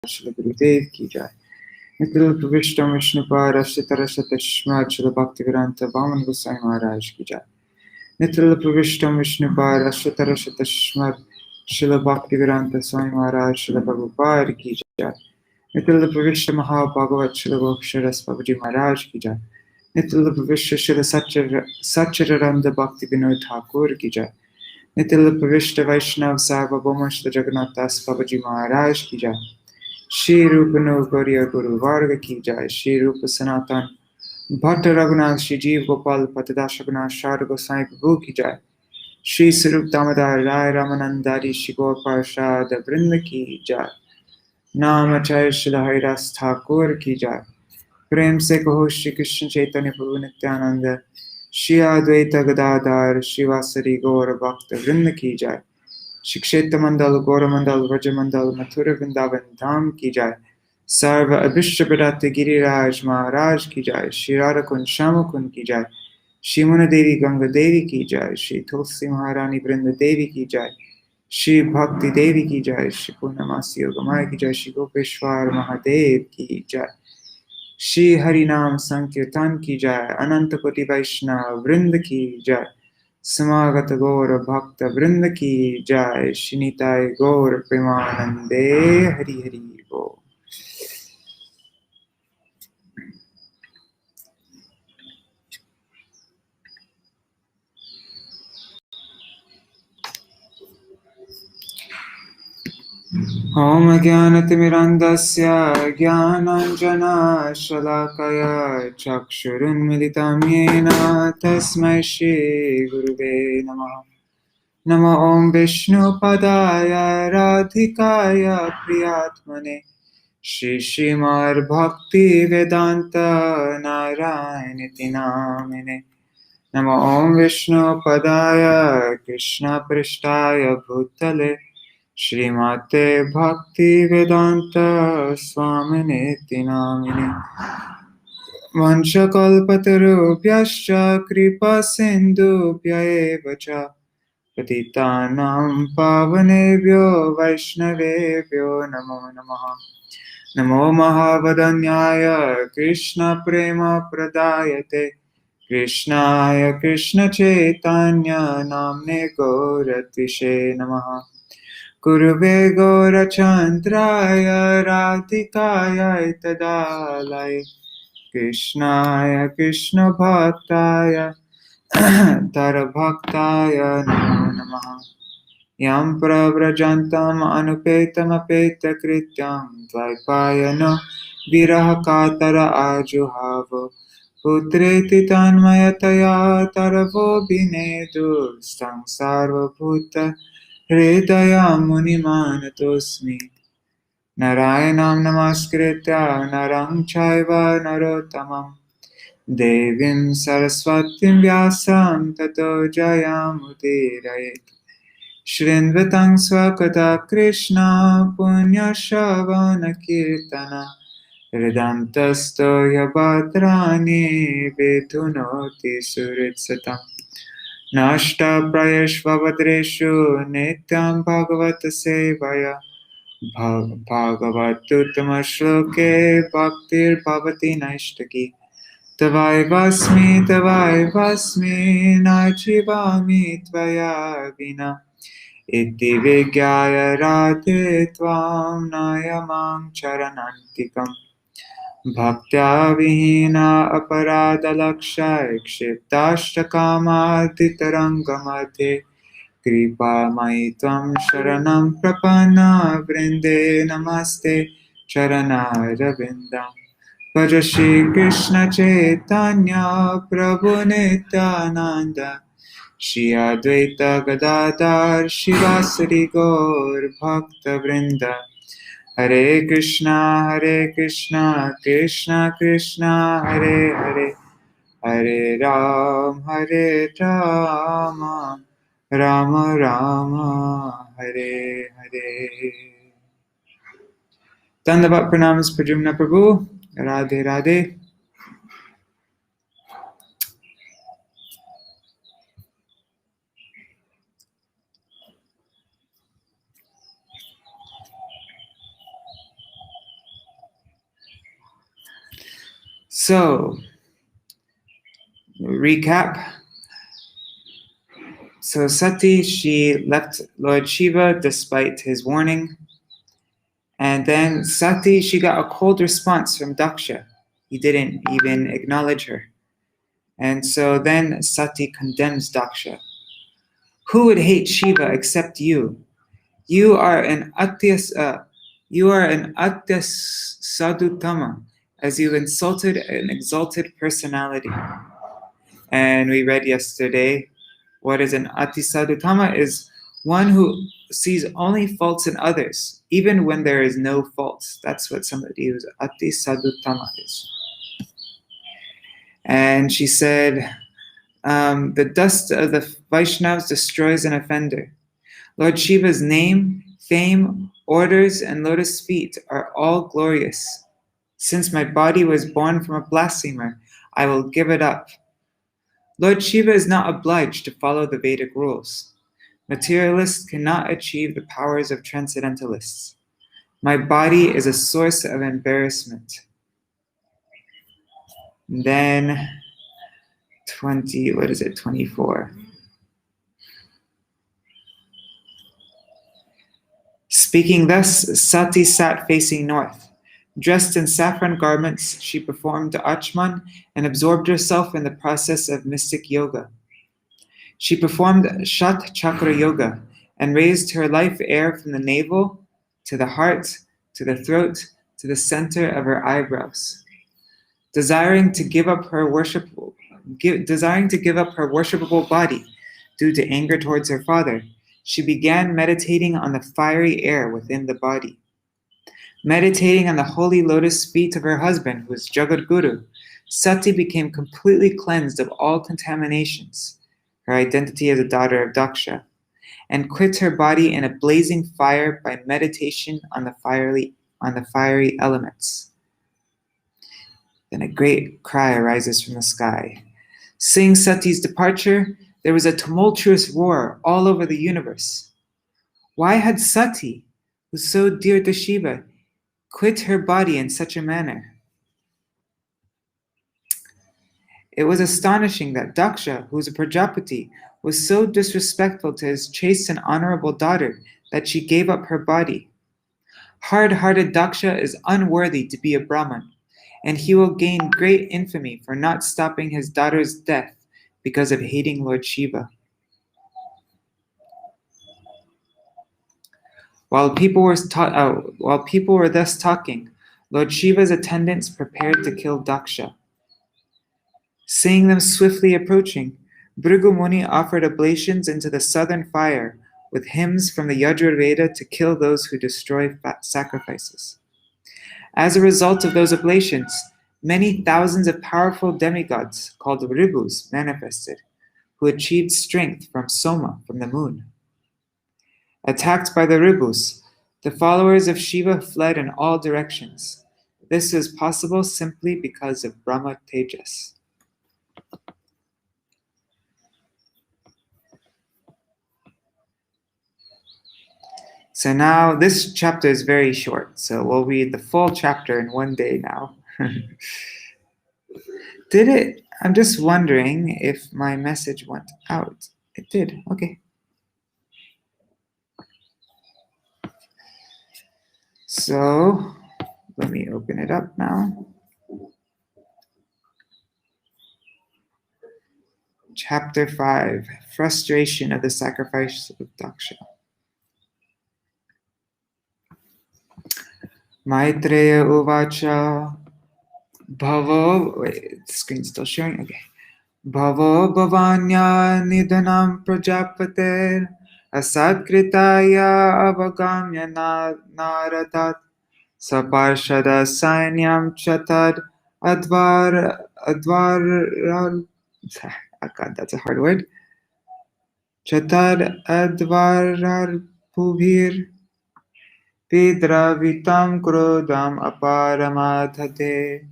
श्री गुरुदेव की जय। नित्य प्रविष्टम विष्णुपाद अष्टतरशतश्मात् श्री भक्तिवेदांत वामन गोसाई महाराज की जय। नित्य प्रविष्टम विष्णुपाद अष्टतरशतश्मात् श्री भक्तिवेदांत स्वामी महाराज श्री प्रभुपाद की जय। नित्य प्रविष्ट महाभागवत श्री गोक्षरस बाबूजी महाराज की जय। नित्य प्रविष्ट श्री सच्चिदानंद भक्ति विनोद ठाकुर की जय। नित्य प्रविष्ट वैष्णव सार्वभौम श्री जगन्नाथ दास बाबूजी महाराज की जय। श्री रूप गौरिया गुरु वर्ग की जय। श्री रूप सनातन भट्ट रघुनाथ श्री जीव गोपाल पतदास रघुनाथ शार गोसाई प्रभु की जय। श्री स्वरूप दामोदर राय रामानंदारी श्री गौर प्रसाद वृंद की जय। नाम आचार्य श्री हरिदास ठाकुर की जय। प्रेम से कहो श्री कृष्ण चैतन्य प्रभु नित्यानंद श्री अद्वैत गदाधर श्रीवासरी गौर भक्त वृंद की जय। श्री क्षेत्र मंडल गौर मंडल व्रज मंडल मथुरा वृंदावन धाम की जय। सर्व अभिष्ट प्रदात गिरिराज महाराज की जय। श्री राधा कुंज श्याम कुंज की जय। श्री मुन देवी गंगा देवी की जय। श्री तुलसी महारानी वृंद देवी की जय। श्री भक्ति देवी की जय। श्री पूर्णमासी योगमाया की जय। श्री गोपेश्वर महादेव की जय। श्री हरिनाम संकीर्तन की जय। अनंत कोटि वैष्णव वृंद की जय। समागत गौर भक्त वृंद की जय। श्री निताय गौर प्रेमानंदे हरि हरि बोल। ओम ज्ञानतिमिरन्धस्य ज्ञानाञ्जनशलाकया चक्षुरुन्मिलितं येन तस्मै श्रीगुरुवे नमः। नमो ॐ विष्णुपदाय राधिकाय प्रियात्मने श्रीमद्भक्तिवेदान्त नारायणीति नामिने। नमो ॐ विष्णुपदाय कृष्णपृष्ठाय भूतले श्रीमते भक्तिवेदान्त स्वामिनेति नामिने। वंशकल्पतरुभ्यश्च कृपासिन्धुभ्य एव च पतितानां पावनेभ्यो वैष्णवेभ्यो नमो नमः। नमो महावदन्याय कृष्णप्रेमप्रदायते कृष्णाय कृष्णचैतन्य नाम्ने गौरत्विषे नमः। गुरुवे गौरचन्द्राय राधिकाय तदालये कृष्णाय कृष्णभक्ताय तरभक्ताय नमो नमः। यं प्रव्रजन्तम् अनुपेतमपेतकृत्यं द्वैपायनो विरहकातर आजुहाव पुत्रेति तन्मयतया तरवोऽभिनेदुस्तं सार्वभूत हृदयमुनिमानतोऽस्मि। नारायणं नमस्कृत्य नरं चैव नरोत्तमं देवीं सरस्वतीं व्यासं ततो जयमुदीरयेत्। शृण्वतं स्वकथा कृष्ण पुण्यश्रवणकीर्तन हृदन्तस्तो यभद्राणि विधुनोति सुहृत्सतम्। नष्टप्रायेष्वभद्रेषु नित्यं भगवत सेवया भागवतोत्तमश्लोके भक्तिर्भवति नैष्टिकी। तवैवास्मि न जीवामि त्वया विना इति विज्ञाय राधे त्वां नयमां चरणान्तिकम्। भक्त्या विहीना अपराधलक्षाय क्षिप्ताष्टकामादितरङ्गमध्ये कृपामयि त्वं शरणं प्रपन्ना वृन्दे नमस्ते चरणारविन्दम्। भज श्रीकृष्ण चैतन्य प्रभु नित्यानन्द श्री अद्वैत गदाधर शिवासरि गौर भक्तवृन्द। हरे कृष्णा कृष्णा कृष्णा हरे हरे हरे राम राम राम हरे हरे। धन्यवाद प्रणाम प्रद्युम्न प्रभु। Radhe Radhe. So, recap. So Sati, she left Lord Shiva despite his warning. And then Sati, she got a cold response from Dakṣa. He didn't even acknowledge her. And so then Sati condemns Dakṣa. Who would hate Shiva except you? You are an Atyas Sadhutama, as you insulted an exalted personality. And we read yesterday, what is an Atisadhutama is one who sees only faults in others, even when there is no faults. That's what somebody who's Atisadhutama is. And she said, the dust of the Vaishnavas destroys an offender. Lord Shiva's name, fame, orders, and lotus feet are all glorious. Since my body was born from a blasphemer, I will give it up. Lord Shiva is not obliged to follow the Vedic rules. Materialists cannot achieve the powers of transcendentalists. My body is a source of embarrassment. And then 24. Speaking thus, Sati sat facing north. Dressed in saffron garments, she performed Achman and absorbed herself in the process of mystic yoga. She performed Shat Chakra Yoga and raised her life air from the navel to the heart, to the throat, to the center of her eyebrows. Desiring to give up her worshipable body due to anger towards her father, she began meditating on the fiery air within the body. Meditating on the holy lotus feet of her husband, who is Jagadguru, Sati became completely cleansed of all contaminations, her identity as a daughter of Dakṣa, and quit her body in a blazing fire by meditation on the fiery elements. Then a great cry arises from the sky. Seeing Sati's departure, there was a tumultuous roar all over the universe. Why had Sati, who was so dear to Shiva, quit her body in such a manner? It was astonishing that Dakṣa, who was a Prajapati, was so disrespectful to his chaste and honorable daughter that she gave up her body. Hard-hearted Dakṣa is unworthy to be a Brahman, and he will gain great infamy for not stopping his daughter's death because of hating Lord Shiva. While people were thus talking, Lord Shiva's attendants prepared to kill Dakṣa. Seeing them swiftly approaching, Bhrigu Muni offered oblations into the southern fire with hymns from the Yajurveda to kill those who destroy sacrifices. As a result of those oblations, many thousands of powerful demigods called Ribhus manifested, who achieved strength from Soma, from the moon. Attacked by the Ribhus, the followers of Shiva fled in all directions. This is possible simply because of Brahma Tejas. So now this chapter is very short, so we'll read the full chapter in one day now. Did it? I'm just wondering if my message went out. It did, okay. So let me open it up now. Chapter 5, Frustration of the Sacrifice of Dakṣa. Maitreya Uvacha Bhavo, wait, the screen's still sharing? Okay. Bhavo Bhavanya Nidanam Prajapater Asadkritaya Avagamya Naradat Saparshada Sainyam Chatad Advar, God, that's a hard word. Chatad Advarar Pubhir Pidravitam Krodam Aparamadhate.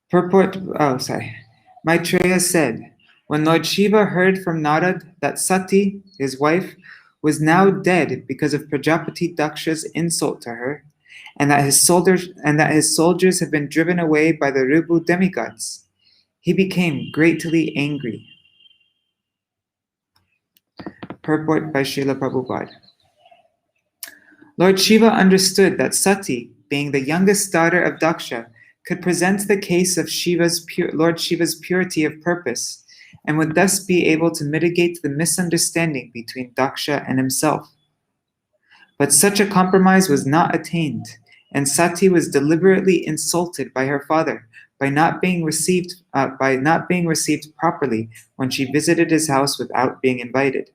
Purport, Maitreya said, when Lord Shiva heard from Narad that Sati, his wife, was now dead because of Prajapati Daksha's insult to her, and that his soldiers had been driven away by the Ribu demigods, he became greatly angry. Purport by Srila Prabhupada. Lord Shiva understood that Sati, being the youngest daughter of Dakṣa, could present the case of Lord Shiva's purity of purpose, and would thus be able to mitigate the misunderstanding between Dakṣa and himself. But such a compromise was not attained, and Sati was deliberately insulted by her father by not being received properly when she visited his house without being invited.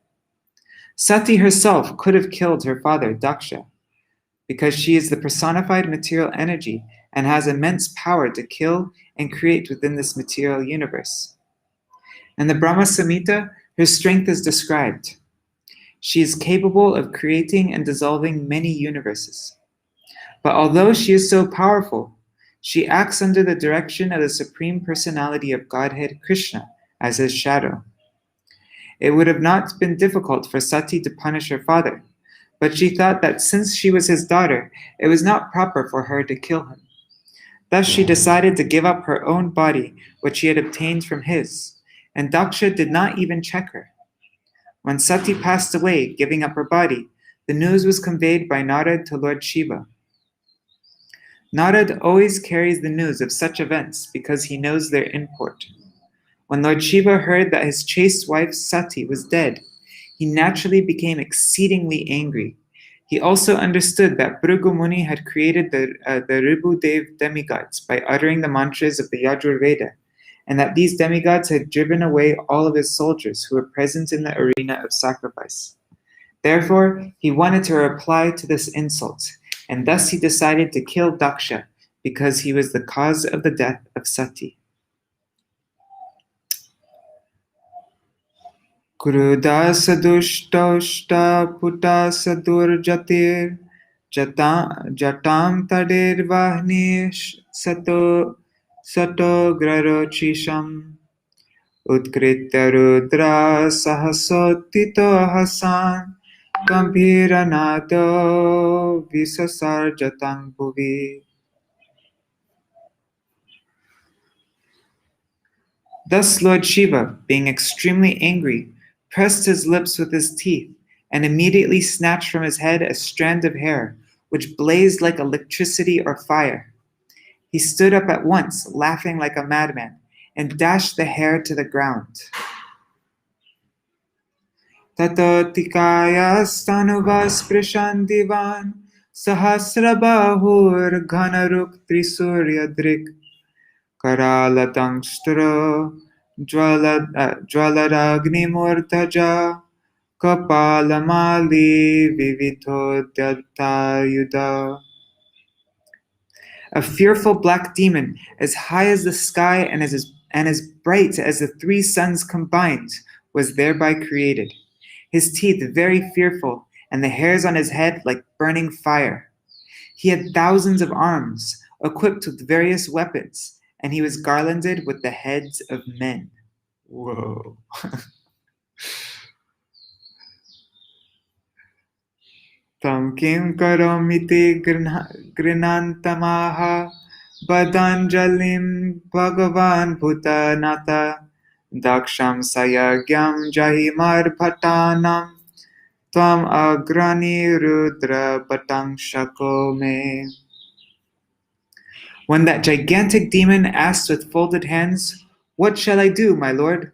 Sati herself could have killed her father, Dakṣa, because she is the personified material energy and has immense power to kill and create within this material universe. In the Brahma Samhita, her strength is described. She is capable of creating and dissolving many universes. But although she is so powerful, she acts under the direction of the Supreme Personality of Godhead, Krishna, as his shadow. It would have not been difficult for Sati to punish her father, but she thought that since she was his daughter, it was not proper for her to kill him. Thus she decided to give up her own body, which she had obtained from his, and Dakṣa did not even check her. When Sati passed away, giving up her body, the news was conveyed by Narad to Lord Shiva. Narad always carries the news of such events because he knows their import. When Lord Shiva heard that his chaste wife Sati was dead, he naturally became exceedingly angry. He also understood that Bhrigu Muni had created the Ribu Dev demigods by uttering the mantras of the Yajurveda, and that these demigods had driven away all of his soldiers who were present in the arena of sacrifice. Therefore, he wanted to reply to this insult, and thus he decided to kill Dakṣa because he was the cause of the death of Sati. Kruda sadushtoshta puta sadurjatir jatam tadir vahnish sato grarochisham utkritya rudra sahasotito hasan gambhiranado visasarjatang bhuvi. Thus Lord Shiva, being extremely angry, pressed his lips with his teeth, and immediately snatched from his head a strand of hair, which blazed like electricity or fire. He stood up at once, laughing like a madman, and dashed the hair to the ground. Tato tikaya stanuvas prishandivan sahasrabahur ghanaruk trisuryadrik Karalatangstro Jwalaragni Kapalamali Vividhodayuda. A fearful black demon, as high as the sky and as bright as the three suns combined, was thereby created. His teeth very fearful, and the hairs on his head like burning fire. He had thousands of arms, equipped with various weapons, and he was garlanded with the heads of men. Whoa. Tam kim karomiti grinantamaha badanjalim bhagavan bhutanata daksham sayagyam jahimar bhatanam tvam agrani rudra batang shako me. When that gigantic demon asked with folded hands, "What shall I do, my lord?"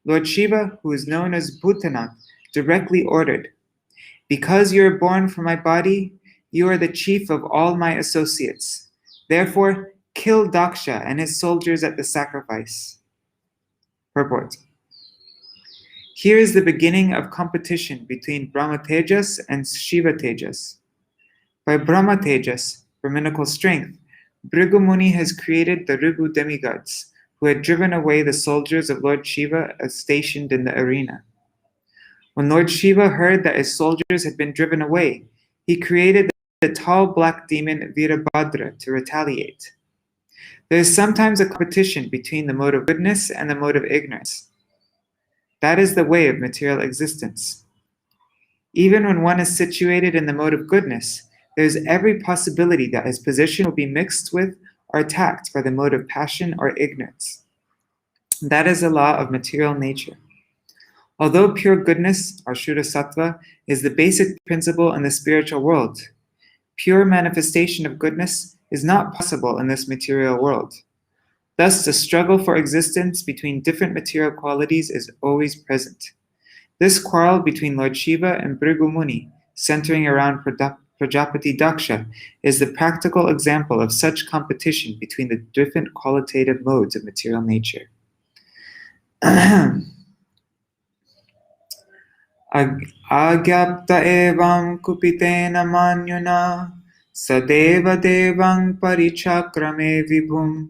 Lord Shiva, who is known as Bhutanath, directly ordered, "Because you are born from my body, you are the chief of all my associates. Therefore, kill Dakṣa and his soldiers at the sacrifice." Purport. Here is the beginning of competition between Brahma Tejas and Shiva Tejas. By Brahma Tejas, Brahminical strength, Bhrigu Muni has created the Ribu demigods, who had driven away the soldiers of Lord Shiva stationed in the arena. When Lord Shiva heard that his soldiers had been driven away, he created the tall black demon Virabhadra to retaliate. There is sometimes a competition between the mode of goodness and the mode of ignorance. That is the way of material existence. Even when one is situated in the mode of goodness, there is every possibility that his position will be mixed with or attacked by the mode of passion or ignorance. That is the law of material nature. Although pure goodness, or Shuddha Sattva, is the basic principle in the spiritual world, pure manifestation of goodness is not possible in this material world. Thus, the struggle for existence between different material qualities is always present. This quarrel between Lord Shiva and Bhrigu Muni, centering around Prajapati Dakṣa, is the practical example of such competition between the different qualitative modes of material nature. Agyapta evam kupitena manyuna sadeva devang parichakrame vibhum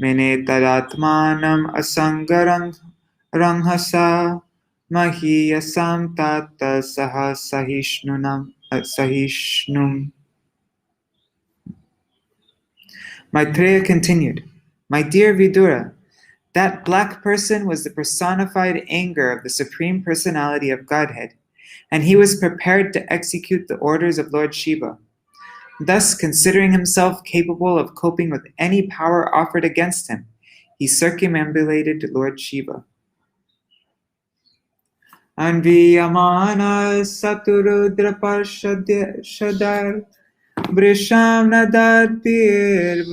mene tadatmanam asangarang ranghasa mahiyasam tata sahishnum. Maitreya continued, "My dear Vidura, that black person was the personified anger of the Supreme Personality of Godhead, and he was prepared to execute the orders of Lord Shiva. Thus, considering himself capable of coping with any power offered against him, he circumambulated Lord Shiva. Anviyamana saturudra parshadar vrisham nadadbir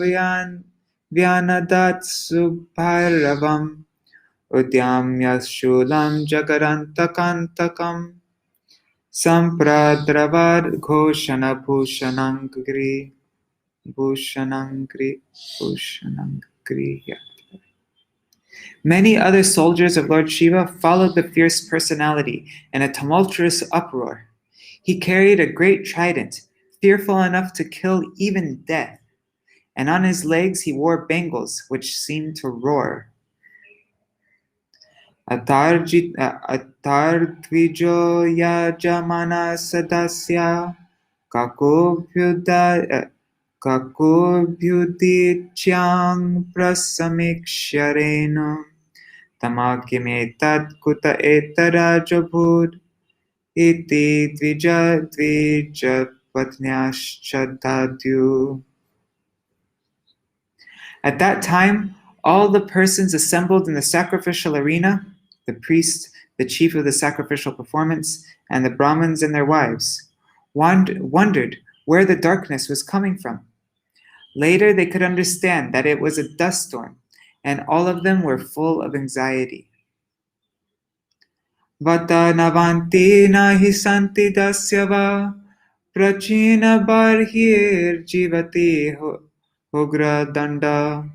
vyanadat subharavam udyamya shulam jagarantakantakam sampradravad ghoshana bhushanangri. Many other soldiers of Lord Shiva followed the fierce personality in a tumultuous uproar. He carried a great trident, fearful enough to kill even death, and on his legs he wore bangles which seemed to roar. Atardvijo yajamana sadasya kakobhyudityang prasamikshareno tamakimetat kuta etarajabhud iti dvijapatnyaschadadyu. At that time, all the persons assembled in the sacrificial arena, the priest, the chief of the sacrificial performance, and the Brahmins and their wives, wondered where the darkness was coming from. Later, they could understand that it was a dust storm, and all of them were full of anxiety. Vata navanti nahi santi dasyava prachina barhir jivati hogra danda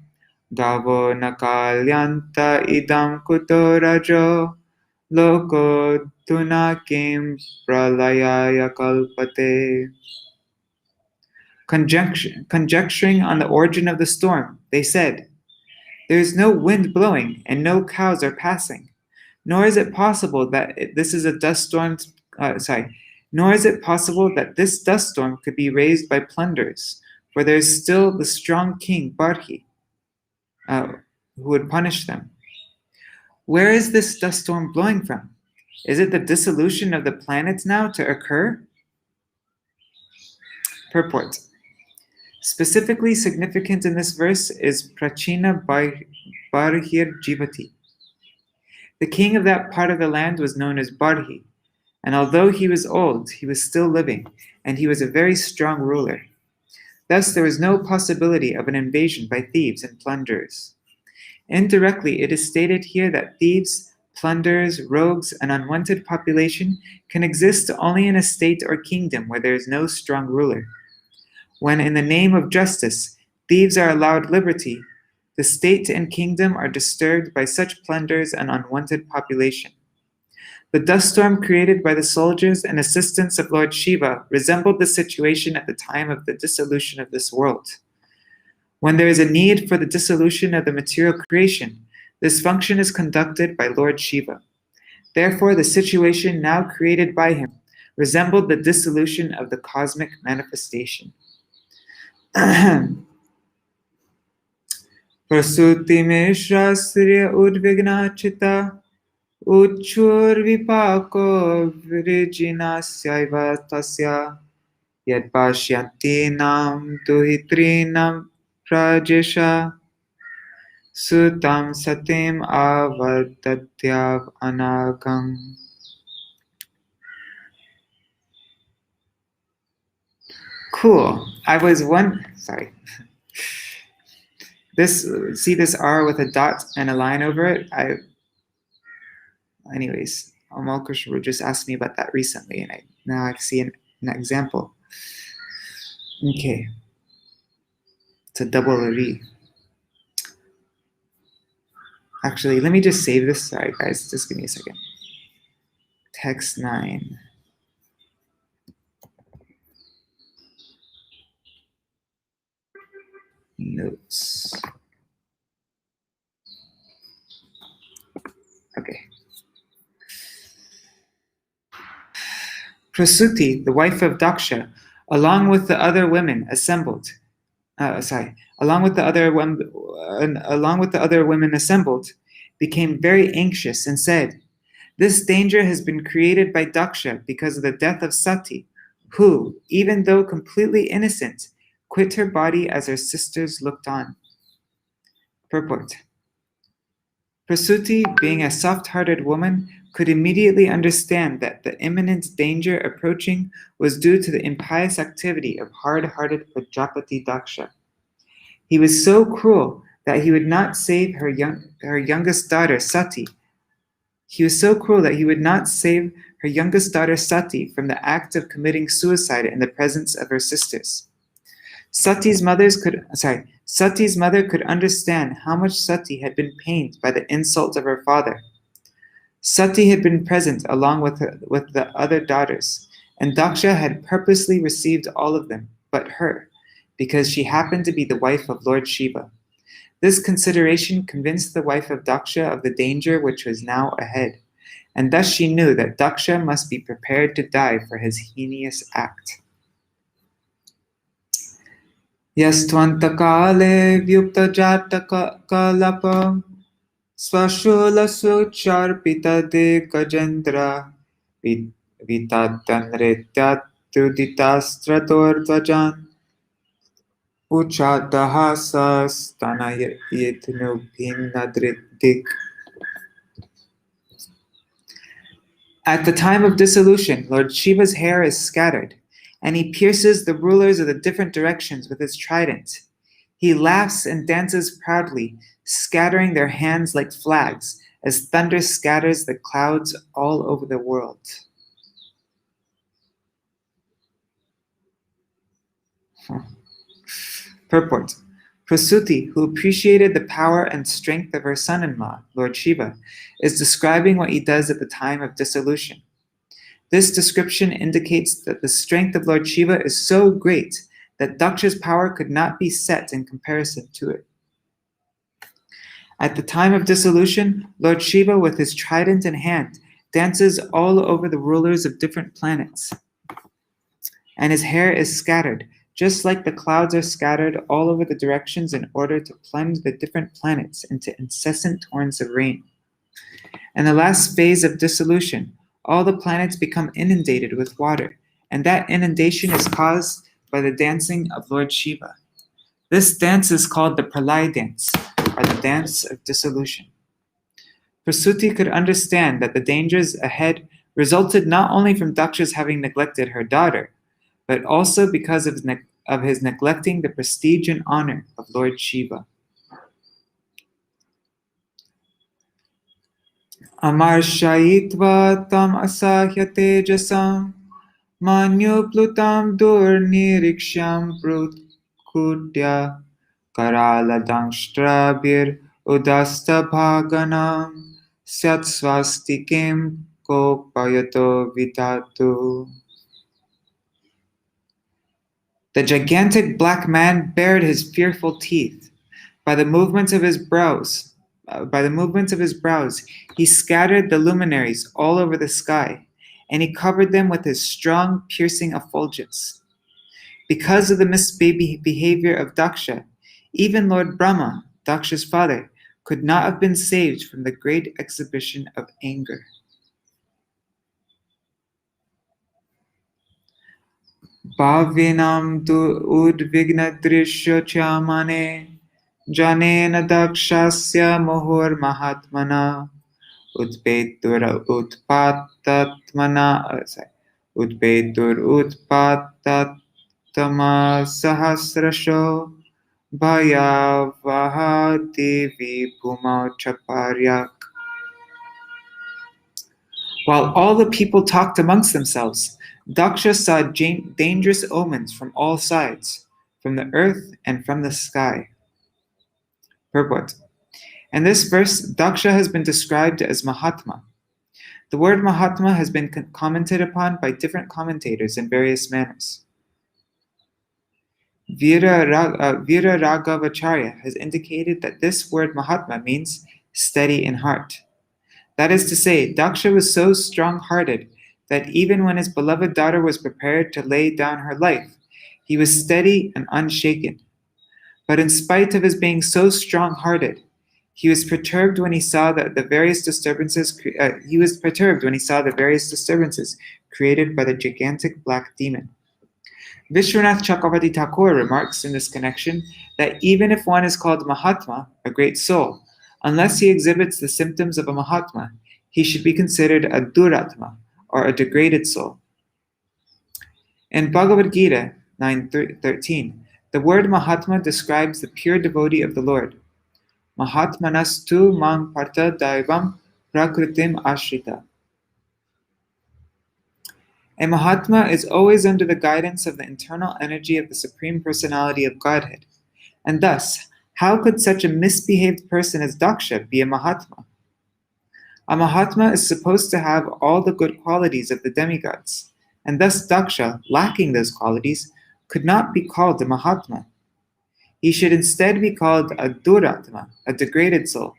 gavo nakalyanta idam kuto rajo loko tunakim pralayaya kalpate. Conjecturing on the origin of the storm, they said, "There is no wind blowing and no cows are passing, nor is it possible that this dust storm could be raised by plunderers, for there is still the strong king Barhi, who would punish them. Where is this dust storm blowing from? Is it the dissolution of the planets now to occur?" Purport. Specifically significant in this verse is Prachina Barhir Jivati. The king of that part of the land was known as Barhi, and although he was old, he was still living, and he was a very strong ruler. Thus, there was no possibility of an invasion by thieves and plunderers. Indirectly, it is stated here that thieves, plunderers, rogues, and unwanted population can exist only in a state or kingdom where there is no strong ruler. When, in the name of justice, thieves are allowed liberty, the state and kingdom are disturbed by such plunders and unwanted population. The dust storm created by the soldiers and assistants of Lord Shiva resembled the situation at the time of the dissolution of this world. When there is a need for the dissolution of the material creation, this function is conducted by Lord Shiva. Therefore, the situation now created by him resembled the dissolution of the cosmic manifestation. Prasuti meshra sriya udvignachita uchur vipako virijinasyaiva tasya Yad Pashyantinam Duhitrinam Prajesha Sutam Satim Avadadyav Anagam. Cool. Sorry. See this R with a dot and a line over it? Anyways, Amal Krishna just asked me about that recently, and now I see an example. Okay. It's a double re. Actually, let me just save this. Sorry, guys. Just give me a second. Text 9. Notes. Okay. Prasuti, the wife of Dakṣa, along with the other women assembled, became very anxious and said, "This danger has been created by Dakṣa because of the death of Sati, who, even though completely innocent, quit her body as her sisters looked on." Purport. Prasuti, being a soft-hearted woman, could immediately understand that the imminent danger approaching was due to the impious activity of hard-hearted Prajapati Dakṣa. He was so cruel that he would not save her youngest daughter Sati. He was so cruel that he would not save her youngest daughter Sati from the act of committing suicide in the presence of her sisters. Sati's mother could understand how much Sati had been pained by the insult of her father. Sati had been present along with the other daughters, and Dakṣa had purposely received all of them but her, because she happened to be the wife of Lord Shiva. This consideration convinced the wife of Dakṣa of the danger which was now ahead, and thus she knew that Dakṣa must be prepared to die for his heinous act. Yastvantakale vyupta jatakalapa Svashula sucharpita de gajendra Vitatanretyatruditastratorvajan Uchatahasastanayetinubhinadritik. At the time of dissolution, Lord Shiva's hair is scattered, and he pierces the rulers of the different directions with his trident. He laughs and dances proudly, scattering their hands like flags, as thunder scatters the clouds all over the world. Purport. Prasuti, who appreciated the power and strength of her son-in-law, Lord Shiva, is describing what he does at the time of dissolution. This description indicates that the strength of Lord Shiva is so great that Dakṣa's power could not be set in comparison to it. At the time of dissolution, Lord Shiva, with his trident in hand, dances all over the rulers of different planets. And his hair is scattered, just like the clouds are scattered all over the directions in order to plunge the different planets into incessant torrents of rain. In the last phase of dissolution, all the planets become inundated with water, and that inundation is caused by the dancing of Lord Shiva. This dance is called the Pralaya dance, or the dance of dissolution. Prasuti could understand that the dangers ahead resulted not only from Dakṣa's having neglected her daughter, but also because of his neglecting the prestige and honor of Lord Shiva. Amarshayitva tam asahya tejasam manyuplutam durniriksham prukudya karaladangshtrabir udasta bhaganam syatsvastikim kopayato vidatu. The gigantic black man bared his fearful teeth. By the movements of his brows, he scattered the luminaries all over the sky, and he covered them with his strong, piercing effulgence. Because of the misbehavior of Dakṣa, even Lord Brahma, Dakṣa's father, could not have been saved from the great exhibition of anger. Bhavinam tu udvigna drishya chamane janena dakshasya mohur mahatmana utpetur utpatatmana utpetur utpatatama sahasrasho bhayavaha devi bhumau chaparyak. While all the people talked amongst themselves, Daksha saw dangerous omens from all sides, from the earth and from the sky. Purport. In this verse, Daksha has been described as Mahatma. The word Mahatma has been commented upon by different commentators in various manners. Veera Raghavacharya has indicated that this word Mahatma means steady in heart. That is to say, Daksha was so strong-hearted that even when his beloved daughter was prepared to lay down her life, he was steady and unshaken. But in spite of his being so strong-hearted, he was perturbed when he saw the various disturbances created by the gigantic black demon. Vishwanath Chakravarti Thakur remarks in this connection that even if one is called Mahatma, a great soul, unless he exhibits the symptoms of a Mahatma, he should be considered a Duratma, or a degraded soul. In Bhagavad Gita 9:13, the word Mahatma describes the pure devotee of the Lord. Mahatmanastu mang partha daivam prakritim ashrita. A Mahatma is always under the guidance of the internal energy of the Supreme Personality of Godhead. And thus, how could such a misbehaved person as Daksha be a Mahatma? A Mahatma is supposed to have all the good qualities of the demigods, and thus Daksha, lacking those qualities, could not be called a Mahatma. He should instead be called a Duratma, a degraded soul.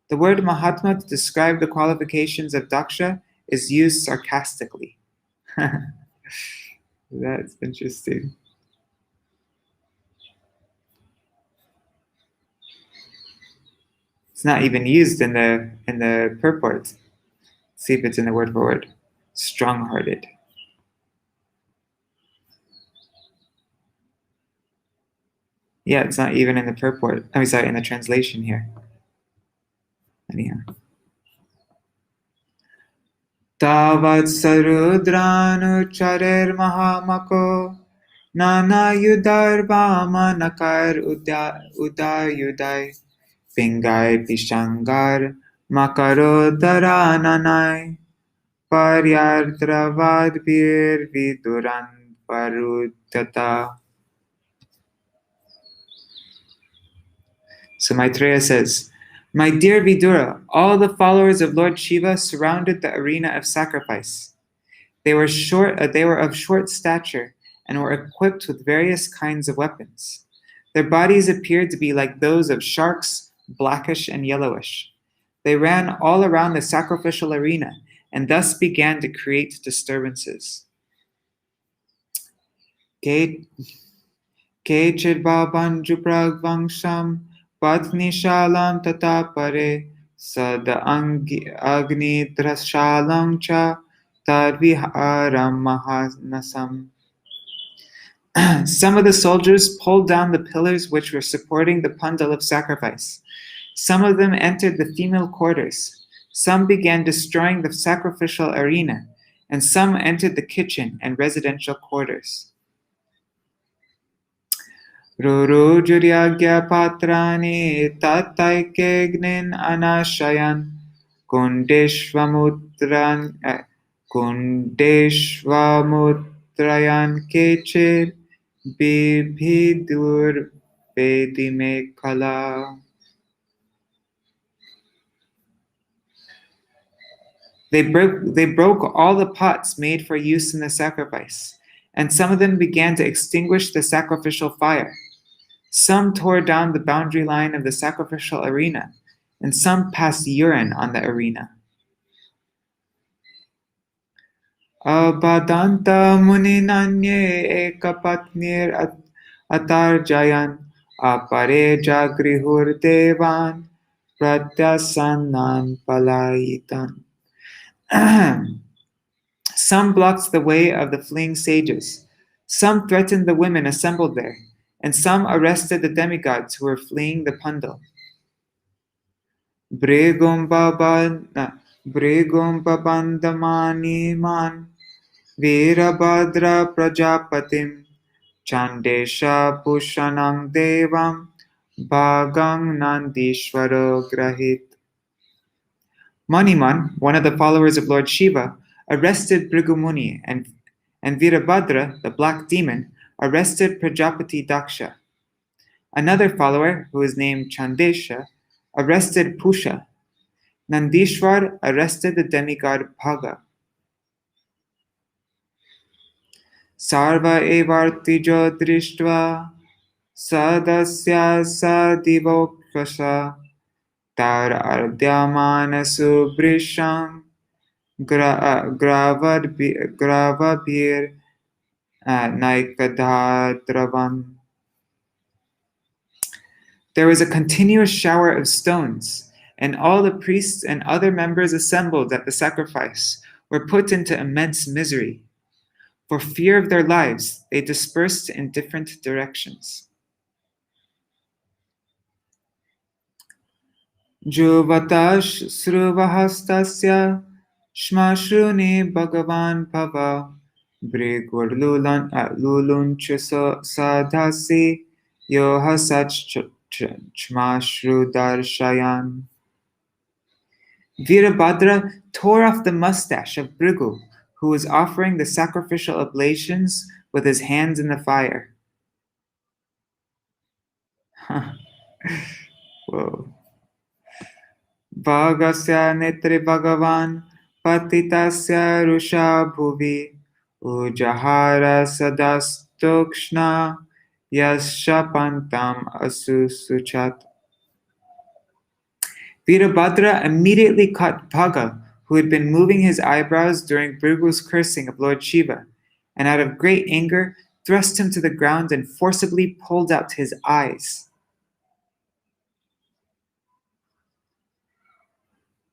The word Mahatma to describe the qualifications of Daksha is used sarcastically. That's interesting. It's not even used in the purport. See if it's in the word for word. Strong-hearted. Yeah, it's not even in the purport. In the translation here. Anyhow. Tavat sarudranu charer mahamako nana yudar vama nakar udayudai pingai pishangar makaro darananai paryardravad vir viduran parudata. So Maitreya says, "My dear Vidura, all the followers of Lord Shiva surrounded the arena of sacrifice. They were of short stature and were equipped with various kinds of weapons. Their bodies appeared to be like those of sharks, blackish and yellowish. They ran all around the sacrificial arena and thus began to create disturbances. Kechidvabanjupragvangsham Patnishalam tata pare sada agni drashalam cha tadviharam mahanasam." Some of the soldiers pulled down the pillars which were supporting the pandal of sacrifice. Some of them entered the female quarters. Some began destroying the sacrificial arena, and some entered the kitchen and residential quarters. Ruru Juryagya Patrani Tataikegnin Anashayan Kundeshvamutrayan Kechir Bibhidur Vedime Kala. They broke all the pots made for use in the sacrifice, and some of them began to extinguish the sacrificial fire. Some tore down the boundary line of the sacrificial arena, and some passed urine on the arena. Abadanta muninanye ekapatnir atarjayan apare jagrihur devan pratyasannan palayitan. Some blocked the way of the fleeing sages. Some threatened the women assembled there, and some arrested the demigods who were fleeing the Pandal. Brigumbabandamaniman Virabhadra Prajapatim Chandesha Pushanam Devam Bhagang Nandishwaro Grahit. Maniman, one of the followers of Lord Shiva, arrested Bhrigumuni, and Virabhadra, the black demon, arrested Prajapati Dakṣa. Another follower, who is named Chandesha, arrested Pusha. Nandishwar arrested the demigod Bhaga. Sarva evartijo drishtva sadasya sadivokasha tar ardyamana subrisham gravabhir naikadhadravam. There was a continuous shower of stones, and all the priests and other members assembled at the sacrifice were put into immense misery. For fear of their lives, they dispersed in different directions. Juvatash sruvahastasya shmashruni bhagavan bhava brigwar luluncha sadhasi yohasach chmashrudarshayan. Virabhadra tore off the mustache of Bhrigu, who was offering the sacrificial oblations with his hands in the fire. Whoa. Bhagasya netri bhagavan patitasya rusha bhuvi ujahara sadastokshna yashapantam asusuchat. Virabhadra immediately caught Bhaga, who had been moving his eyebrows during Bhrigu's cursing of Lord Shiva, and out of great anger thrust him to the ground and forcibly pulled out his eyes.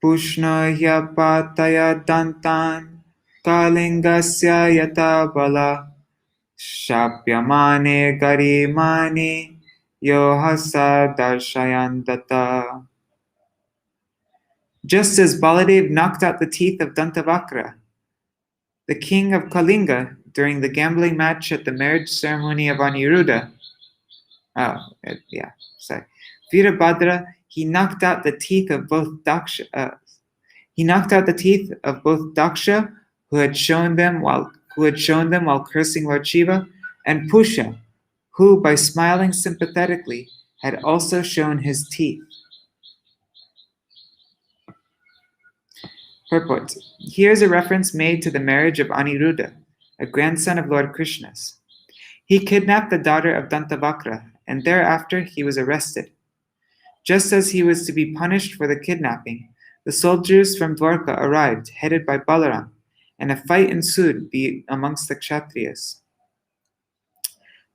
Pushna hyapataya dantan kalingasya yata bala shapyamane garimani yohasa darshayandata. Just as Baladev knocked out the teeth of Dantavakra, the king of Kalinga, during the gambling match at the marriage ceremony of Aniruddha, Virabhadra, he knocked out the teeth of both Dakṣa, who had shown them while cursing Lord Shiva, and Pusha, who, by smiling sympathetically, had also shown his teeth. Purport. Here is a reference made to the marriage of Aniruddha, a grandson of Lord Krishna's. He kidnapped the daughter of Dantavakra, and thereafter he was arrested. Just as he was to be punished for the kidnapping, the soldiers from Dwarka arrived, headed by Balaram, and a fight ensued amongst the Kshatriyas.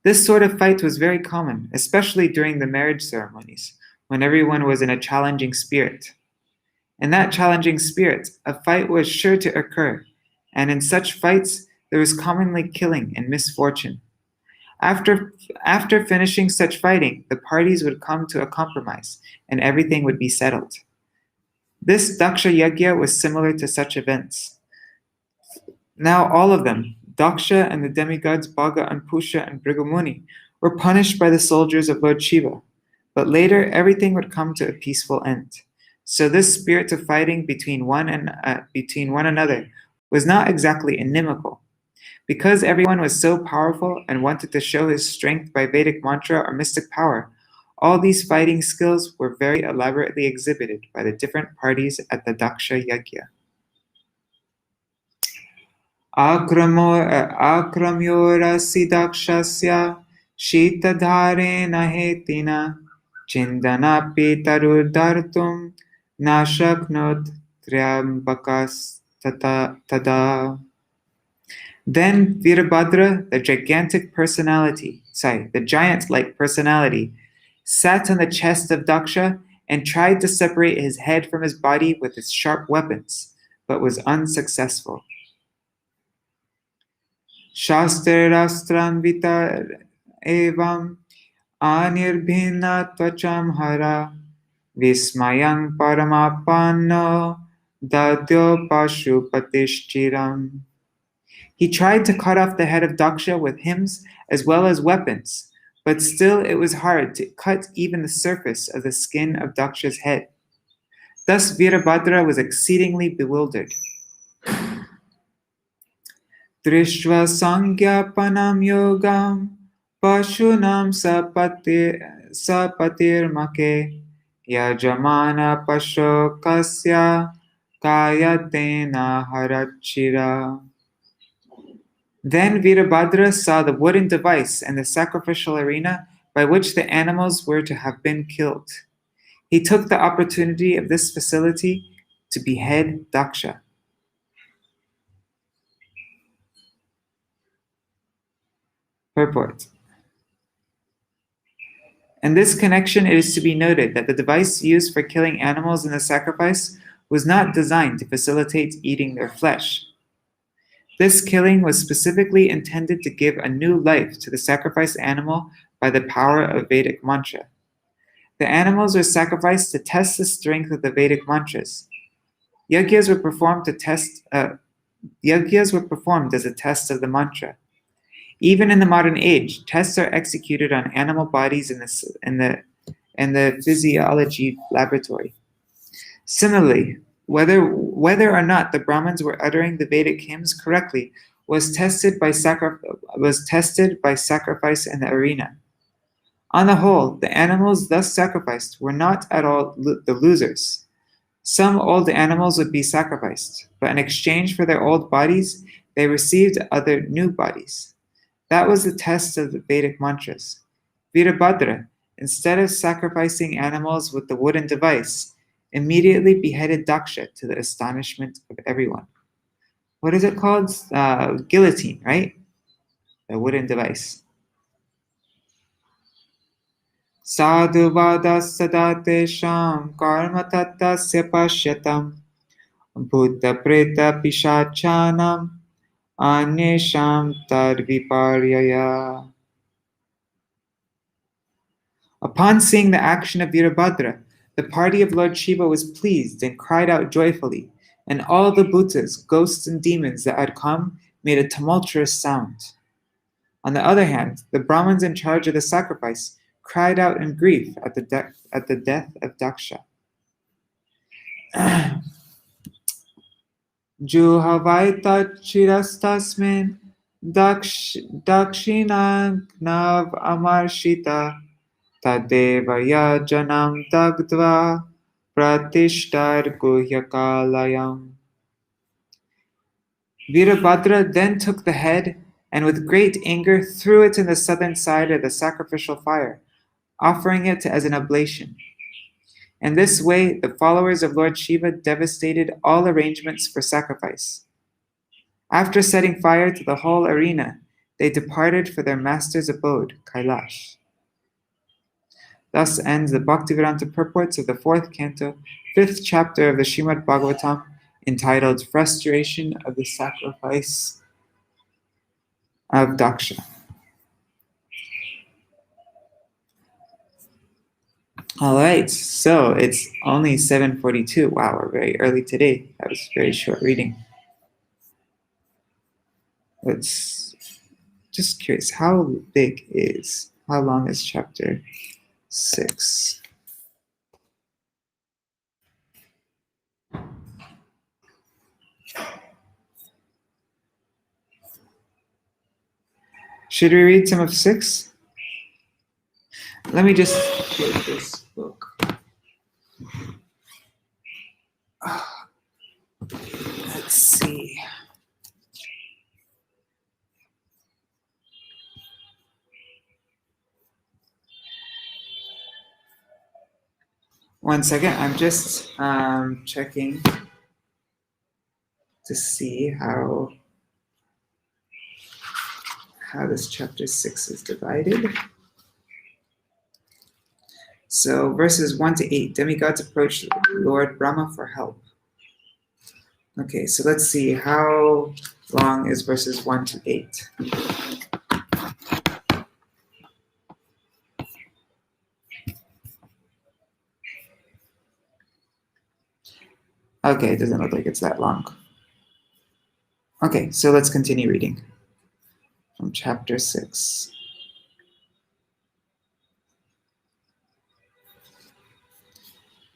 This sort of fight was very common, especially during the marriage ceremonies, when everyone was in a challenging spirit. In that challenging spirit, a fight was sure to occur, and in such fights, there was commonly killing and misfortune. After finishing such fighting, the parties would come to a compromise, and everything would be settled. This Dakṣa Yajna was similar to such events. Now all of them, Dakṣa and the demigods Bhaga and Pusha and Bhrigumuni, were punished by the soldiers of Lord Shiva, but later everything would come to a peaceful end. So this spirit of fighting between one another was not exactly inimical. Because everyone was so powerful and wanted to show his strength by Vedic mantra or mystic power, all these fighting skills were very elaborately exhibited by the different parties at the Dakṣa Yajna. Akramyorasi dakshasya shitadharena hetina chindanapi tarudartum nashaknot triambakas tada. Then Virabhadra, the giant-like personality, sat on the chest of Dakṣa and tried to separate his head from his body with his sharp weapons, but was unsuccessful. Shastrastranvita evam anirbhina tvacham hara vismayang paramapanno dadyo pashupatishchiram. He tried to cut off the head of Dakṣa with hymns as well as weapons, but still it was hard to cut even the surface of the skin of Dakṣa's head. Thus Virabhadra was exceedingly bewildered. Drishva sangyapanam yogam pashunam sapatir make yajamana pasho kasya kayatena harachira. Then Virabhadra saw the wooden device and the sacrificial arena by which the animals were to have been killed. He took the opportunity of this facility to behead Dakṣa. Purport. In this connection, it is to be noted that the device used for killing animals in the sacrifice was not designed to facilitate eating their flesh. This killing was specifically intended to give a new life to the sacrificed animal by the power of Vedic mantra. The animals were sacrificed to test the strength of the Vedic mantras. Yagyas were performed as a test of the mantra. Even in the modern age, tests are executed on animal bodies in the physiology laboratory. Similarly, whether or not the Brahmins were uttering the Vedic hymns correctly was tested by sacrifice in the arena. On the whole, the animals thus sacrificed were not at all the losers. Some old animals would be sacrificed, but in exchange for their old bodies, they received other new bodies. That was the test of the Vedic mantras. Virabhadra, instead of sacrificing animals with the wooden device, immediately beheaded Dakṣa to the astonishment of everyone. What is it called? Guillotine, right? The wooden device. Sadhu vadas sadatesham karma tattasya pashyatam bhuta preta pishachanam anyesham tadviparyaya. Upon seeing the action of Virabhadra, the party of Lord Shiva was pleased and cried out joyfully, and all the bhutas, ghosts and demons that had come made a tumultuous sound. On the other hand, the Brahmins in charge of the sacrifice cried out in grief at the death of Dakṣa. Juhavaita chirastasmin dakshinagnav amarshita tadevaya janam dagdva pratishtar guhyakalayam. Virabhadra then took the head and with great anger threw it in the southern side of the sacrificial fire, offering it as an oblation. In this way, the followers of Lord Shiva devastated all arrangements for sacrifice. After setting fire to the whole arena, they departed for their master's abode, Kailash. Thus ends the Bhaktivedanta purports of the 4th canto, 5th chapter of the Śrīmad-Bhāgavatam, entitled Frustration of the Sacrifice of Dakṣa. All right, so it's only 7:42. Wow, we're very early today. That was very short reading. Let's just curious, how long is chapter 6? Should we read some of 6? Let me just get this book. Let's see. One second, I'm just checking to see how this chapter 6 is divided. So verses 1 to 8, demigods approach Lord Brahma for help. Okay, so let's see how long is verses 1 to 8. Okay, it doesn't look like it's that long. Okay, so let's continue reading from chapter 6.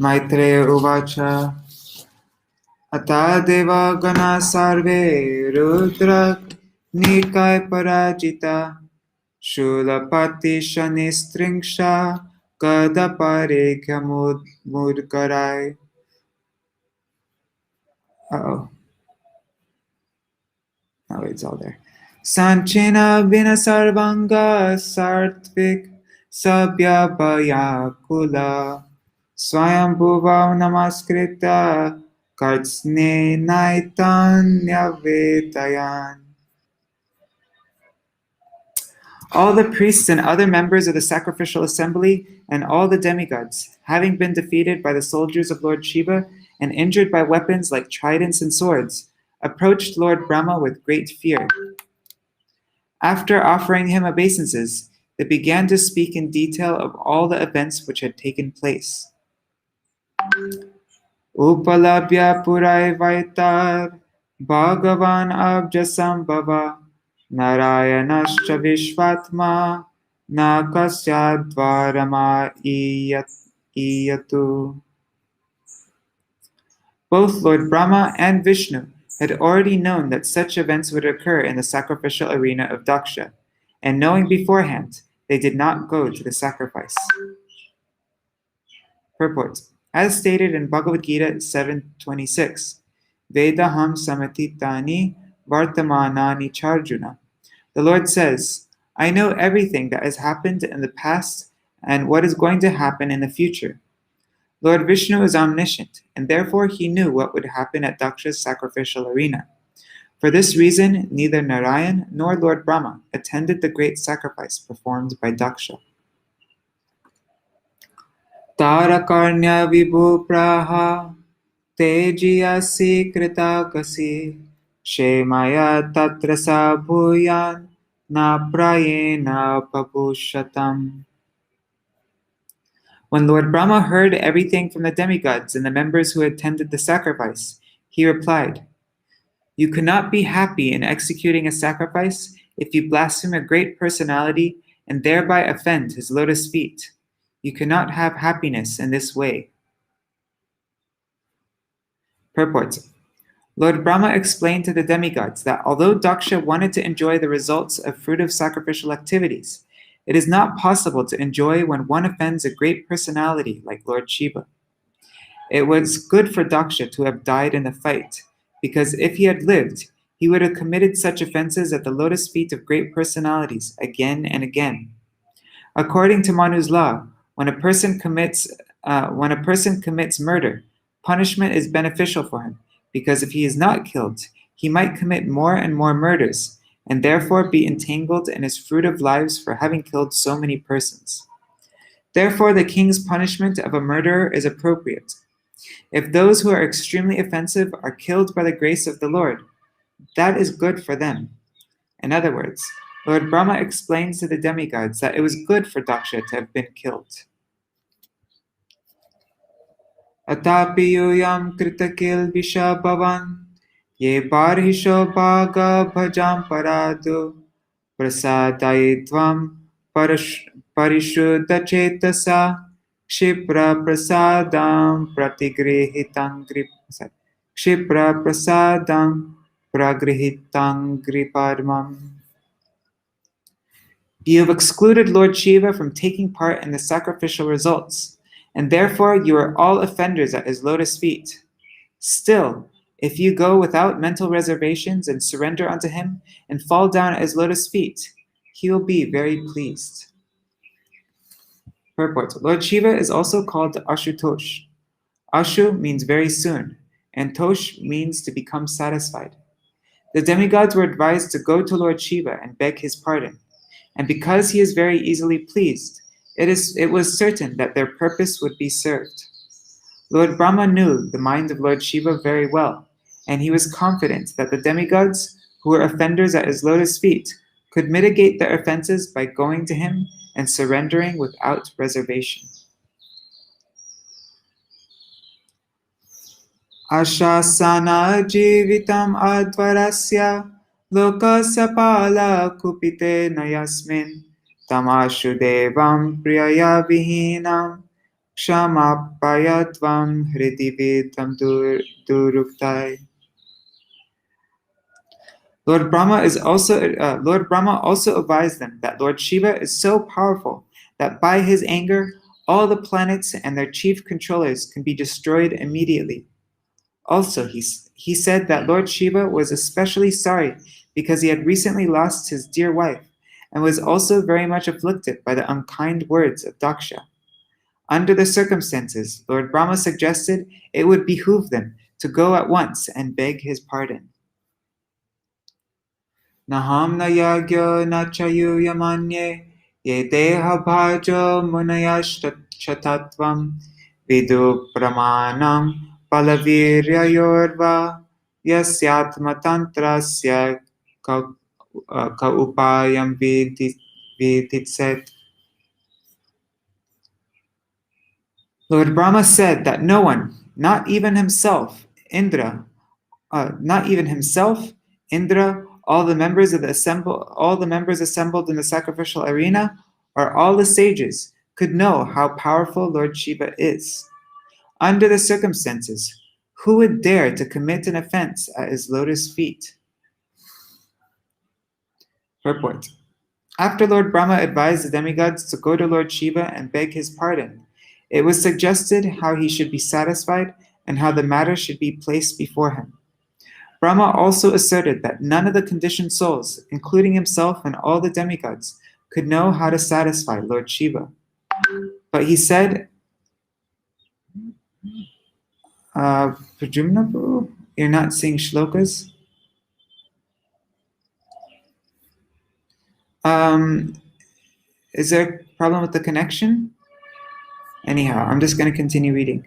Maitreya Uvacha Ata Deva Gana Sarve Rudra Nikay Parajita Shulapati Shanistringsha Kadapare Khamud Mudkarai. Oh, it's all there. Sanchena Vina Sarvanga Sartvik Sabya Bayakula Swayambhuva Namaskrita Kartsne Naitanya Vetayan. All the priests and other members of the sacrificial assembly and all the demigods, having been defeated by the soldiers of Lord Shiva and injured by weapons like tridents and swords, approached Lord Brahma with great fear. After offering him obeisances, they began to speak in detail of all the events which had taken place. Upalabhya Purai Vaitar Bhagavan Abjasambhava Narayanascha Vishvatma Nakasyadvarama Iyatu. Both Lord Brahma and Vishnu had already known that such events would occur in the sacrificial arena of Dakṣa, and knowing beforehand, they did not go to the sacrifice. Purport. As stated in Bhagavad Gita 7.26, Vedaham samatitani vartamanani charjuna. The Lord says, I know everything that has happened in the past and what is going to happen in the future. Lord Vishnu is omniscient, and therefore he knew what would happen at Dakṣa's sacrificial arena. For this reason, neither Narayan nor Lord Brahma attended the great sacrifice performed by Dakṣa. Tarakarnya vibhu praha tejiyasi kritakasi shemaya tatrasa bhuyan na prayena papushatam. When Lord Brahma heard everything from the demigods and the members who attended the sacrifice, he replied, You cannot be happy in executing a sacrifice if you blaspheme a great personality and thereby offend his lotus feet. You cannot have happiness in this way. Purport. Lord Brahma explained to the demigods that although Dakṣa wanted to enjoy the results of fruitive sacrificial activities, it is not possible to enjoy when one offends a great personality like Lord Shiva. It was good for Dakṣa to have died in the fight, because if he had lived, he would have committed such offenses at the lotus feet of great personalities again and again. According to Manu's law, when a person commits murder, punishment is beneficial for him, because if he is not killed, he might commit more and more murders, and therefore be entangled in his fruitive lives for having killed so many persons. Therefore, the king's punishment of a murderer is appropriate. If those who are extremely offensive are killed by the grace of the Lord, that is good for them. In other words, Lord Brahma explains to the demigods that it was good for Dakṣa to have been killed. Atapi yuyam kritakil visha bhavan Ye barhisho bhaga bhajam paradu prasadayitvam parishuddha chetasa kshipra prasadam pragrihitangripadmam. You have excluded Lord Shiva from taking part in the sacrificial results, and therefore you are all offenders at his lotus feet. Still, if you go without mental reservations and surrender unto him and fall down at his lotus feet, he will be very pleased. Purport. Lord Shiva is also called Ashutosh. Ashu means very soon, and Tosh means to become satisfied. The demigods were advised to go to Lord Shiva and beg his pardon, and because he is very easily pleased, it was certain that their purpose would be served. Lord Brahma knew the mind of Lord Shiva very well, and he was confident that the demigods who were offenders at his lotus feet, could mitigate their offenses by going to him and surrendering without reservation. Ashasana jivitam advarasya lokasapala kupite nayasmin tamashu devam priyaya vihinam kshamappayatvam hridivitam duruktai. Lord Brahma also advised them that Lord Shiva is so powerful that by his anger, all the planets and their chief controllers can be destroyed immediately. Also, he said that Lord Shiva was especially sorry because he had recently lost his dear wife and was also very much afflicted by the unkind words of Dakṣa. Under the circumstances, Lord Brahma suggested it would behoove them to go at once and beg his pardon. Naham na yagyo na chayu yamanye ye deha bhajo munayashtatvam vidu pramanam palaviryayorva yasyatmatantrasya ka upayam viditset. Lord Brahma said that no one, not even himself, Indra, all the members assembled in the sacrificial arena, or all the sages, could know how powerful Lord Shiva is. Under the circumstances, who would dare to commit an offense at his lotus feet? Purport. After Lord Brahma advised the demigods to go to Lord Shiva and beg his pardon, it was suggested how he should be satisfied and how the matter should be placed before him. Brahma also asserted that none of the conditioned souls, including himself and all the demigods, could know how to satisfy Lord Shiva. But he said, Prajumna, you're not seeing shlokas? Is there a problem with the connection? Anyhow, I'm just going to continue reading.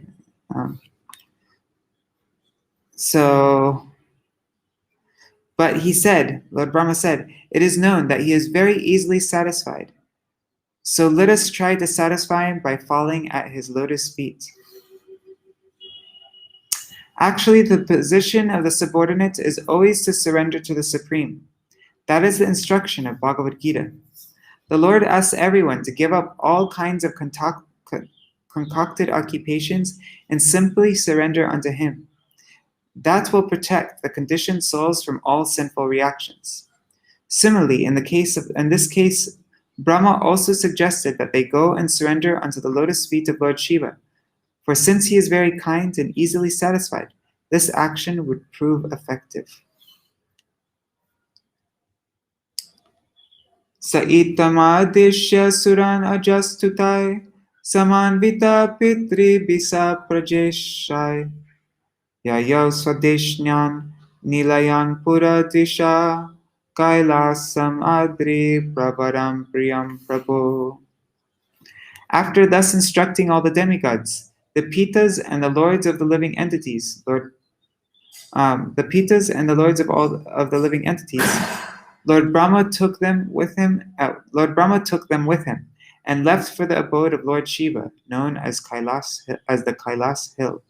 But he said, Lord Brahma said, it is known that he is very easily satisfied. So let us try to satisfy him by falling at his lotus feet. Actually, the position of the subordinate is always to surrender to the Supreme. That is the instruction of Bhagavad Gita. The Lord asks everyone to give up all kinds of concocted occupations and simply surrender unto him. That will protect the conditioned souls from all sinful reactions. Similarly, in this case, Brahma also suggested that they go and surrender unto the lotus feet of Lord Shiva, for since he is very kind and easily satisfied, this action would prove effective. Saitamadishya suran ajastutai samanvita pitri bisa prajeshai yayav swadeshnan nilayan puradisha kailasam adri prabharam priyam prabhu. After thus instructing all the demigods, the Pitas and the lords of the living entities, Lord Brahma took them with him and left for the abode of Lord Shiva, known as the Kailas hill.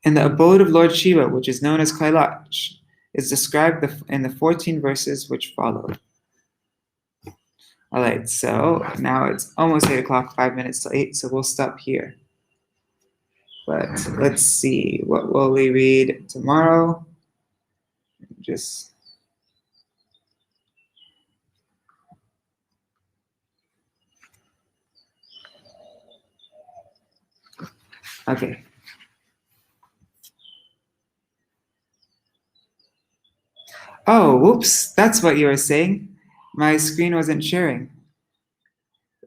And the abode of Lord Shiva, which is known as Kailash, is described in the 14 verses which follow. All right, so now it's almost 8 o'clock, 5 minutes to 8, so we'll stop here. But let's see, what will we read tomorrow? Okay. Oh, whoops, that's what you were saying. My screen wasn't sharing.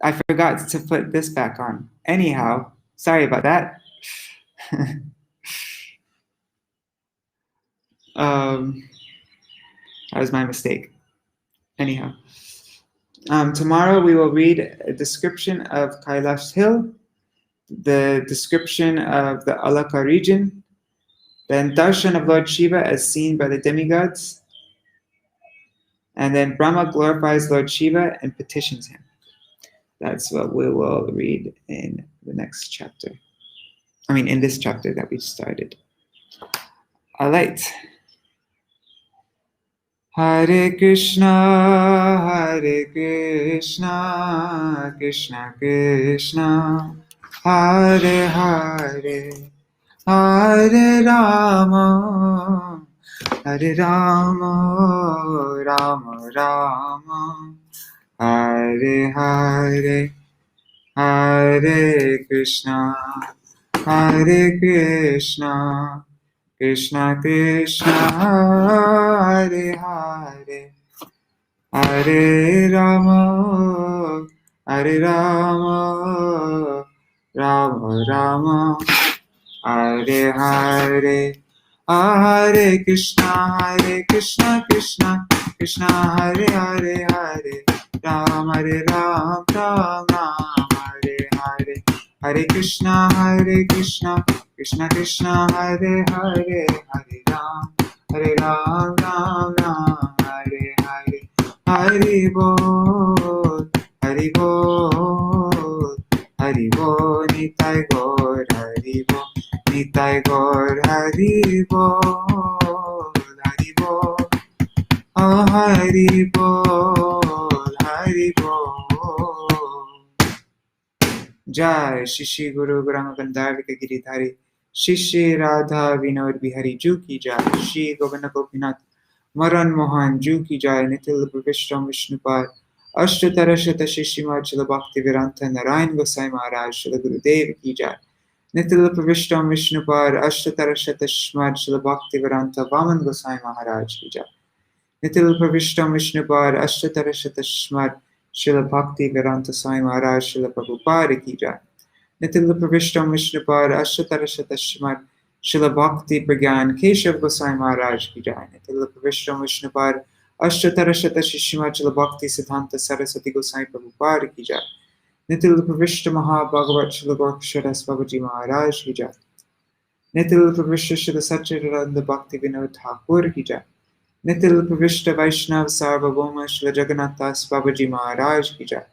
I forgot to put this back on. Anyhow, sorry about that. That was my mistake. Anyhow, tomorrow we will read a description of Kailash Hill, the description of the Alaka region, Then darshan of Lord Shiva as seen by the demigods. And then Brahma glorifies Lord Shiva and petitions him. That's what we will read in the next chapter. I mean, in this chapter that we started. All right. Hare Krishna, Krishna Krishna, Hare Hare, Hare Rama, Hare Rama, Rama Rama, Hare Hare, Hare Krishna, Krishna Krishna, Hare Hare, Hare Rama, Rama Rama, Hare Hare, Hare Krishna, Krishna Krishna Hare Hare, Hare Ram, Ram Ram, Hare Hare, Hare Krishna, Krishna Krishna Hare Hare, Hare Ram, Ram Ram, Hare Hare, Hari Bol, Hari Bol, Hari Bol, Nitai Gaur, Hari Bol, Nitai Gaur, Hari Bol, Hari Bol, oh Hari Bol, Hari Bol. Jai Shishi Guru Grama Gandharvika Giridhari Shishi Radha Vinod Bihari Ju Ki Jai, Shri Govinda Gopinath Maran Mohan Ju Ki Jai, Nitil Vishram Vishnupad Ashtatara Shata Shishimad Shila Bhakti Viranta Narayan Gosai Maharaj Shila Gurudev Ki Jai, Nitil Vishram Vishnupad Ashtatara Shata Shishimad Shila Bhakti Viranta Vaman Gosai Maharaj Ki Jai, Nitil Vishram Vishnupad Ashtatara Shata Shishimad Shila Bhakti Vedanta Swami Maharaj Shila Prabhupada Ki Jai, Nitil Pravishtam Vishnupad Ashtatara Shata Shrimad Shila Bhakti Pragyan Keshav Gosai Maharaj Ki Jai, Nitil Pravishtam Vishnupad Ashtatara Shata Shishimad Shila Bhakti Siddhanta Saraswati Gosai Prabhupada Ki Jai, Nitil Pravishta Mahabhagavat Shila Gorkshadas Babaji Maharaj Ki Jai, Nitil Pravishta Shila Satchidananda Bhakti Vinod Thakur Ki Jai, Nitil Pravishta Vaishnav Sarvabhauma Shila Jagannathas Babaji Maharaj Ki Jai,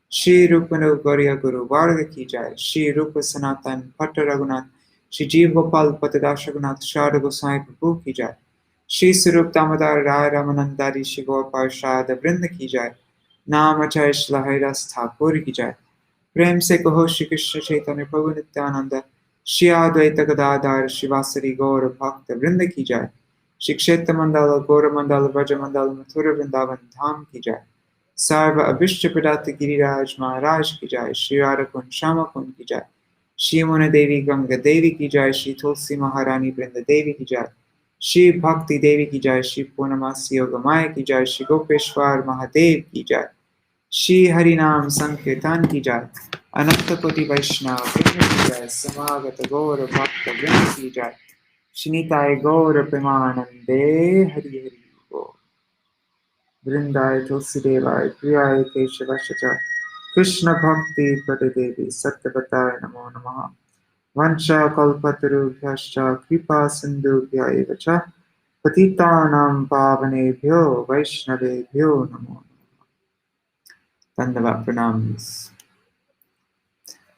Shri Rupano Gauriya Guru Varga Ki Jai, Shri Rupa Sanatan Bhatta Raghunath, Shri Jeev Gopal Patadash Raghunath Sharda Gosai Prabhu Ki Jai, Shri Sarup Damodar Rai Ramanandari Shri Gaur Parshad Vrinda Ki Jai, Namachay Shri Haridas Thakur Ki Jai, Prem Se Kaho Shri Krishna Chaitanya Prabhu Nityananda, Shri Advaita Gadadhar Shivasari Gaur Bhakta Vrinda Ki Jai, Shri Kshetra Mandala Gaura Mandala Vraja Mandala Mathura Vrindavan Dham Ki Jai, Sarva Abhishta Pradata Giriraj Maharaj Ki Jai, Shri Radha Kund Shama Kund Ki Jai, Shri Mona Devi Ganga Devi Ki Jai, Shri Tulsi Maharani Brinda Devi Ki Jai, Shri Bhakti Devi Ki Jai, Shri Purnamasi Yogamaya Ki Jai, Shri Gopeshwar Mahadev Ki Jai, Shri Harinam Sankirtan Ki Jai, Ananta Koti Vaishnava Vrinda Ki Jai, Samagata Gaura Bhakta Vrinda Ki Jai, Shri Nitai Gaura Premanande Hari Hari Bol. Vrindai Tulsidevai Priyai Keshavashacha Krishna Bhakti Pradadevi Satyavataya Namo Namaha Vancha Kalpatarubhyascha Kripa Sindhubhya Evacha Patitanam Pavanebhyo Vaishnavebhyo Namo Namaha. Dandava Pranams.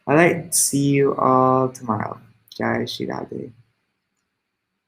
Alright, see you all tomorrow. Jai Shri Radhe.